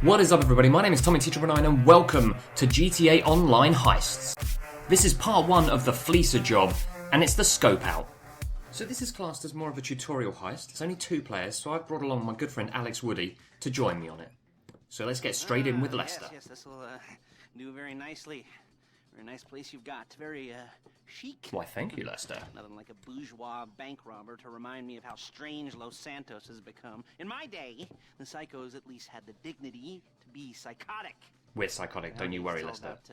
What is up, everybody? My name is Tommy9 and welcome to GTA Online Heists. This is part 1 of the Fleeca job, and it's the scope out. So this is classed as more of a tutorial heist. It's only 2 players, so I've brought along my good friend Alex Woody to join me on it. So let's get straight in with Lester. Yes, this will do very nicely. Very nice place you've got. Very chic. Why, thank you, Lester. Nothing like a bourgeois bank robber to remind me of how strange Los Santos has become. In my day, the psychos at least had the dignity to be psychotic. We're psychotic, don't you worry, Lester. About,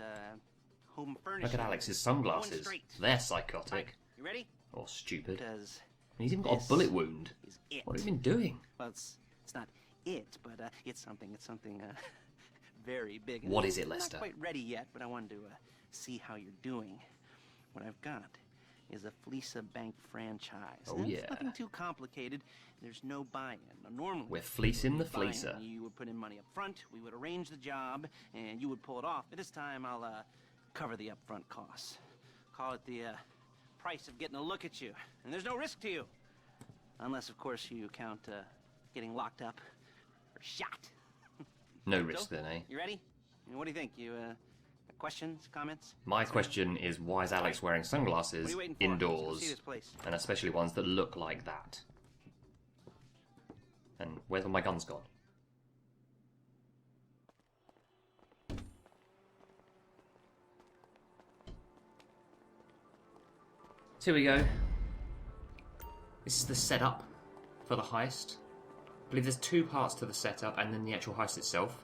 home furnishings. Look at Alex's sunglasses. They're psychotic. Right. You ready? Or stupid. Because he's even got a bullet wound. What have you been doing? Well, it's not it, but it's something very big. What is it, Lester? I'm not quite ready yet, but I wanted to see how you're doing. What I've got is a Fleeca bank franchise. Oh, now, yeah. It's nothing too complicated. There's no buy-in. Now, normally, we're fleecing the Fleeca. You would put in money up front, we would arrange the job, and you would pull it off. But this time, I'll cover the upfront costs. Call it the price of getting a look at you. And there's no risk to you. Unless, of course, you count getting locked up or shot. No risk then, eh? You ready? What do you think? You questions, comments? My question is, why is Alex wearing sunglasses indoors, and especially ones that look like that? And where's all my guns gone? So here we go. This is the setup for the heist. I believe there's 2 parts to the setup and then the actual heist itself.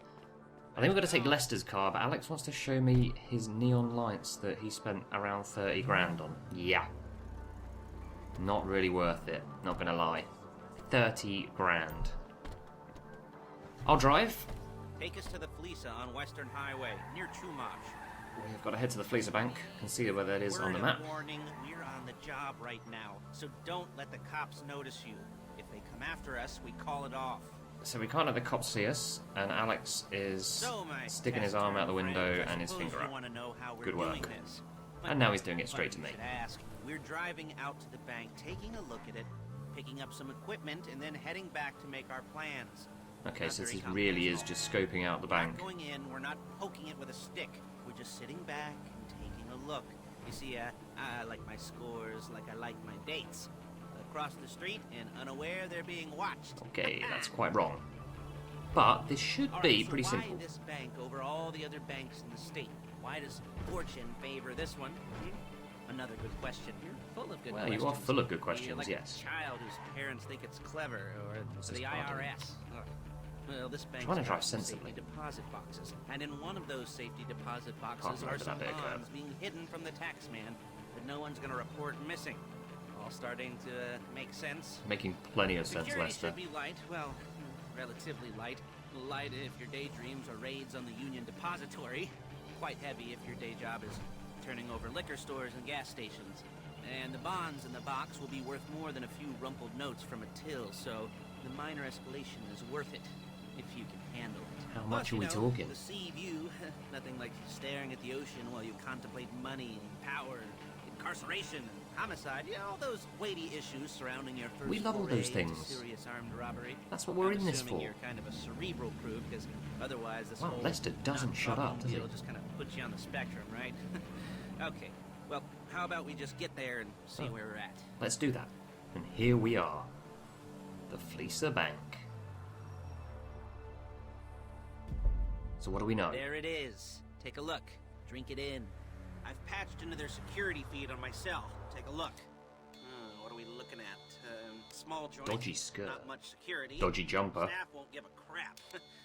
I think we're going to take Lester's car, but Alex wants to show me his neon lights that he spent around 30 grand on. Yeah. Not really worth it, not going to lie. 30 grand. I'll drive. Take us to the Fleeca on Western Highway, near Chumash. We've got to head to the Fleeca Bank and see where that is on the map. Warning, we're on the job right now, so don't let the cops notice you. If they come after us, we call it off. So we can't let the cops see us, and Alex is sticking his arm out the window and his finger up. Good work. And now he's doing it straight to me. We're driving out to the bank, taking a look at it, picking up some equipment, and then heading back to make our plans. Okay, so this really is just scoping out the bank. We're not going in, we're not poking it with a stick. We're just sitting back and taking a look. You see, I like my scores like I like my dates. Across the street and unaware they're being watched. Okay, that's quite wrong. But this should be pretty simple. Why this bank over all the other banks in the state? Why does fortune favor this one? Another good question. You're full of good questions. Well, you are full of good questions, like yes. A child whose parents think it's clever, or the IRS. Well, this bank's trying to drive sensibly. Safety deposit boxes, and in one of those safety deposit boxes are some bonds being hidden from the tax man that no one's going to report missing. All starting to make sense. Making plenty of sense, Lester. Should be light, well, relatively light. Light if your daydreams are raids on the Union Depository. Quite heavy if your day job is turning over liquor stores and gas stations. And the bonds in the box will be worth more than a few rumpled notes from a till, so the minor escalation is worth it, if you can handle it. How much are we talking? The sea view, nothing like staring at the ocean while you contemplate money and power, incarceration, and homicide, all those weighty issues surrounding your first. We love all those things. Serious armed robbery. That's what we're in this for. You're kind of a cerebral crew, because otherwise this whole Lester doesn't shut up, does he? It'll just kind of put you on the spectrum, right? Okay. Well, how about we just get there and see where we're at? Let's do that. And here we are, the Fleeca Bank. So what do we know? There it is. Take a look. Drink it in. I've patched into their security feed on my cell. Take a look. What are we looking at? Small joint. Dodgy skirt. Not much security. Dodgy jumper. Staff won't give a crap.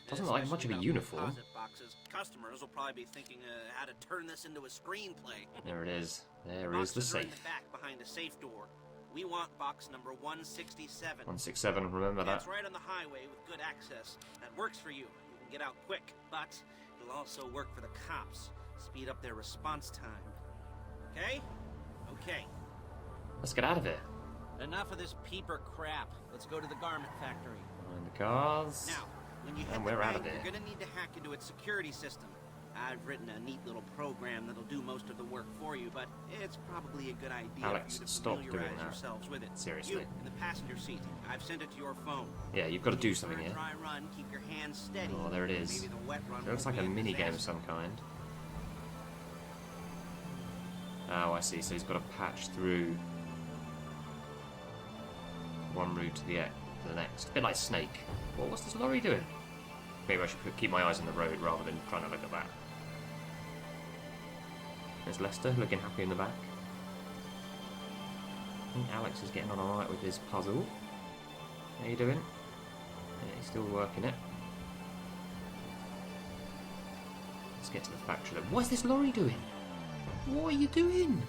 Doesn't look like much of a uniform. Deposit boxes. Customers will probably be thinking how to turn this into a screenplay. There it is. There is the safe. In the back behind a safe door. We want box number 167. 167. Remember that. It's right on the highway with good access. That works for you. You can get out quick, but it'll also work for the cops. Speed up their response time. Okay? Okay. Let's get out of here. Enough of this peeper crap. Let's go to the garment factory. Behind the cars. Now, when you hit And the we're out bank, of there. you're gonna need to hack into its security system. I've written a neat little program that'll do most of the work for you, but it's probably a good idea Alex, for you to stop doing familiarize that. yourselves with it. Seriously. You, in the passenger seat. I've sent it to your phone. Yeah, you've got to do something For a here. dry run, keep your hands steady. Oh, there it is. Maybe the wet run It looks won't like a be mini game of disaster. some kind. Oh, I see. So he's got to patch through one route to the next. A bit like Snake. Well, what's this lorry doing? Maybe I should keep my eyes on the road rather than trying to look at that. There's Lester looking happy in the back. I think Alex is getting on alright with his puzzle. How you doing? Yeah, he's still working it. Let's get to the factory. What's this lorry doing? What are you doing?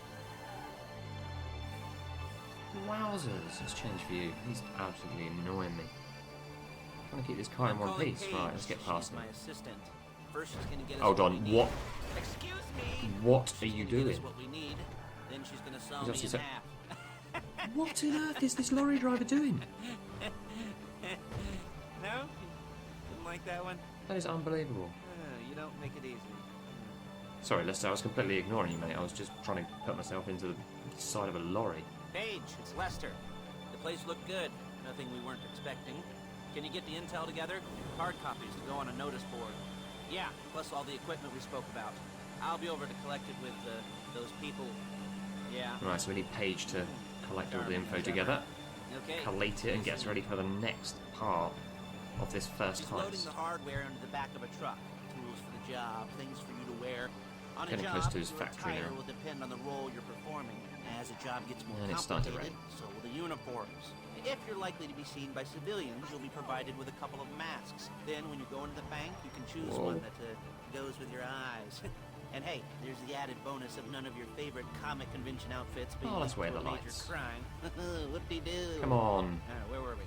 Wowzers. Let's change view. He's absolutely annoying me. I'm trying to keep this car in one Calling piece. Paige. Right, let's get past She's him. my assistant. First she's gonna get us Hold what on, we need. what? Excuse me. What are She's you gonna get us doing? what we need. Then she's gonna saw He's me obviously in so- half. What on earth is this lorry driver doing? No? Didn't like that one? That is unbelievable. You don't make it easy. Sorry, Lester, I was completely ignoring you, mate. I was just trying to put myself into the side of a lorry. Paige, it's Lester. The place looked good. Nothing we weren't expecting. Can you get the intel together? Hard copies to go on a notice board. Yeah, plus all the equipment we spoke about. I'll be over to collect it with those people. Yeah. Right, so we need Paige to collect all the info together, Okay. collate it, and get us ready for the next part of this first She's loading heist. the hardware into the back of a truck. Tools for the job, things for you to wear. On Getting a close job, to his your factory attire now. will depend on the role you're performing. As a job gets more And it's starting to complicated, so will the uniforms. If you're likely to be seen by civilians, you'll be provided with a couple of masks. Then, when you go into the bank, you can choose Whoa. one that goes with your eyes. And hey, there's the added bonus of none of your favorite comic convention outfits being Oh, let's linked wear to the a major lights. crime. Whoop-de-doo. Come on. Where were we?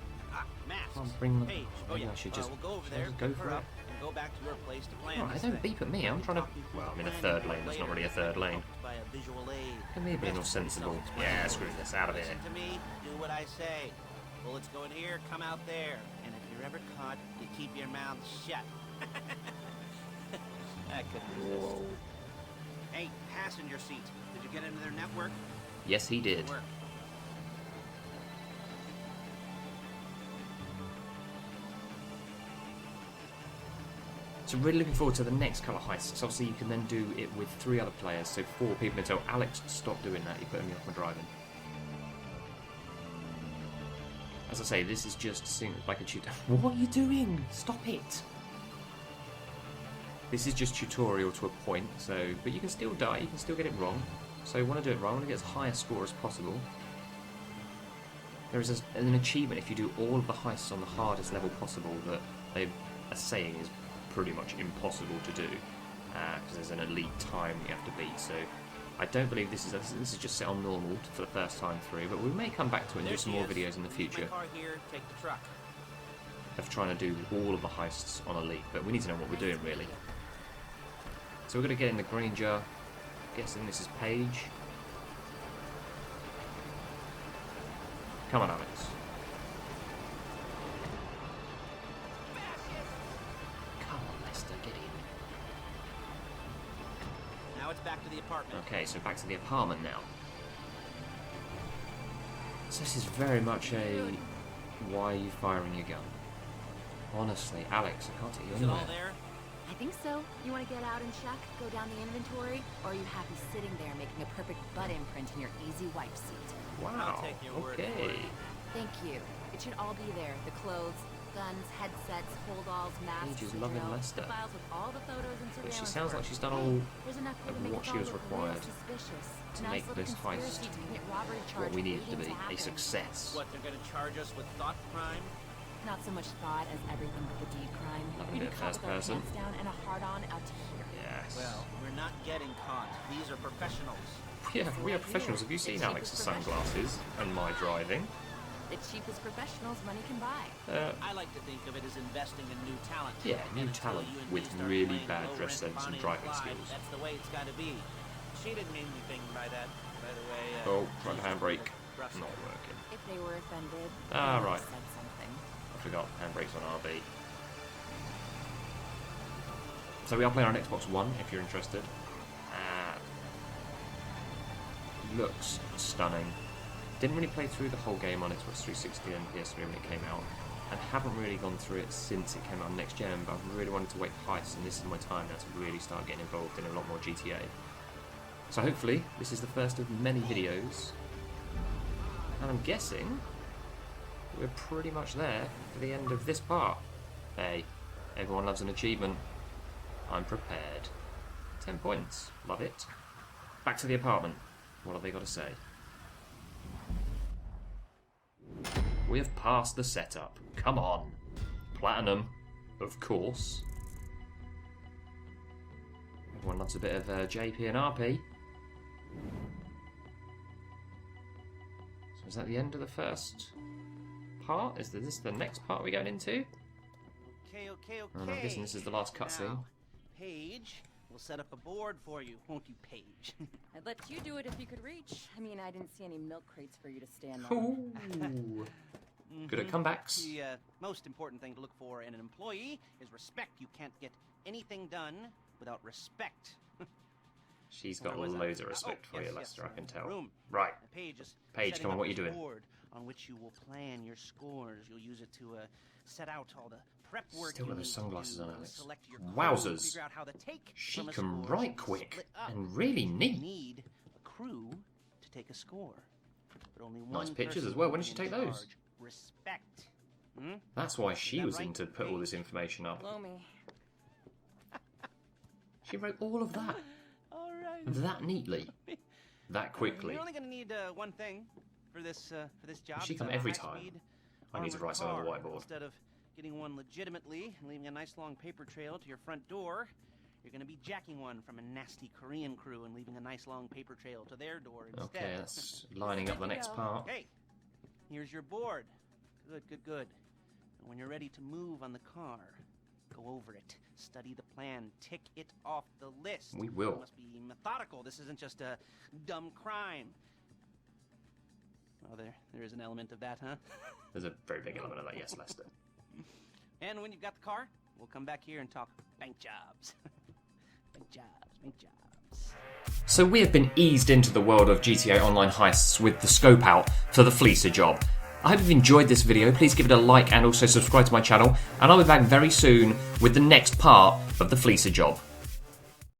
Masks. Come on, bring them. Paige. Oh Maybe yeah. I should just we'll go over should I there, just go pick for her it. up, and go back to your place to plan Alright, this don't thing. beep at me. I'm trying to. Well, I'm in a third lane. There's not really a third lane. By a visual aid. Look at me being all sensible. Yeah, screw this. Out of here. Listen to me. Do what I say. Bullets go in here, come out there. And if you're ever caught, you keep your mouth shut. I couldn't resist. Whoa. Hey, passenger seat. Did you get into their network? Yes, he did. Good work. So really looking forward to the next couple of heists. Obviously, you can then do it with 3 other players, so 4 people until Alex, stop doing that. You're putting me off my driving. As I say, this is just like a tutorial. What are you doing? Stop it! This is just tutorial to a point, so but you can still die. You can still get it wrong. So you want to do it right. I want to get as high a score as possible. There is an achievement if you do all of the heists on the hardest level possible that they are saying is pretty much impossible to do because there's an elite time you have to beat. So I don't believe this is just set on normal for the first time through, but we may come back to it and do There some she more is. videos in the Leave future my car here, take the truck. of trying to do all of the heists on elite. But we need to know what we're doing really. So we're going to get in the Granger. Guessing this is Paige. Come on, Alex. Come on, Lester, get in. Now it's back to the apartment. Okay, so back to the apartment now. So this is very much a why are you firing your gun? Honestly, Alex, I can't take you Is it all anywhere. there? I think so. You want to get out and check, go down the inventory, or are you happy sitting there making a perfect butt imprint in your easy wipe seat? Wow. I'll take your word for Okay. it. Thank you. It should all be there. The clothes, guns, headsets, holdalls, masks, Paige is the loving drill, Lester. the files with all the photos and But surveillance she sounds like work. she's done Hey, all there's enough here of to make what it she all was look required real suspicious. to Nice make little this conspiracy heist to commit robbery what charge we need it to waiting be, a happen. success. What, they're gonna charge us with thought crime? Not so much thought as everything but the deed crime. Not We'd gonna be be a caught first with our person. pants down and a hard-on out to here. Yes. Well, we're not getting caught. These are professionals. Yeah, we are professionals. Have you seen Alex's sunglasses and my driving? The cheapest professionals money can buy. I like to think of it as investing in new talent. Yeah, new And until talent you and with me start really playing bad low dress rent sense and Bonnie driving Clyde, skills. That's the way it's got to be. She didn't mean anything by that, by the way. Oh, try the handbrake. Russell. Not working. If they were offended, Ah, they would right. have said something. I forgot handbrakes on RB. So we are playing on Xbox One, if you're interested. Looks stunning. Didn't really play through the whole game on Xbox 360 and PS3 when it came out, and haven't really gone through it since it came out on next gen, but I've really wanted to wait for Heist, and this is my time now to really start getting involved in a lot more GTA. So hopefully this is the first of many videos, and I'm guessing we're pretty much there for the end of this part. Hey, everyone loves an achievement. I'm prepared. 10 points. Love it. Back to the apartment. What have they got to say? We have passed the setup. Come on. Platinum, of course. Everyone loves a bit of JP and RP. So is that the end of the first part? Is this the next part we're going into? Okay. And I'm guessing this is the last cutscene. Now, Paige, we'll set up a board for you, won't you, Paige? I'd let you do it if you could reach. I mean, I didn't see any milk crates for you to stand on. Ooh. Good at comebacks. The most important thing to look for in an employee is respect. You can't get anything done without respect. She's got loads of respect for you, Lester, I can tell. Room. Right. Paige, come on, what are you doing? Board on which you will plan your scores. You'll use it to set out all the prep work. Still you with her need sunglasses to on, do, Alex. select your Wowzers. crew, figure out how the take She from a can score write should be quick split up. and really You neat. need a crew to take a score. But only Nice one pictures person as well. will When be did she in take those? charge. Respect. Hmm? That's why she that was right, in to put all this information up. Blow me. She wrote all of that. All right. That neatly. That quickly. You're only going to need one thing for this job. She It's come a every high-speed time. I need to armored write something on the car. whiteboard. Instead of getting one legitimately and leaving a nice long paper trail to your front door, you're going to be jacking one from a nasty Korean crew and leaving a nice long paper trail to their door instead. Okay, that's lining up the next part. Hey, here's your board. Good. And when you're ready to move on the car, go over it, study the plan, tick it off the list. We will. You must be methodical. This isn't just a dumb crime. Oh, there is an element of that, huh? There's a very big element of that, yes, Lester. And when you've got the car, we'll come back here and talk bank jobs. bank jobs. So we have been eased into the world of GTA Online Heists with the scope out for the Fleeca job. I hope you've enjoyed this video. Please give it a like and also subscribe to my channel. And I'll be back very soon with the next part of the Fleeca job.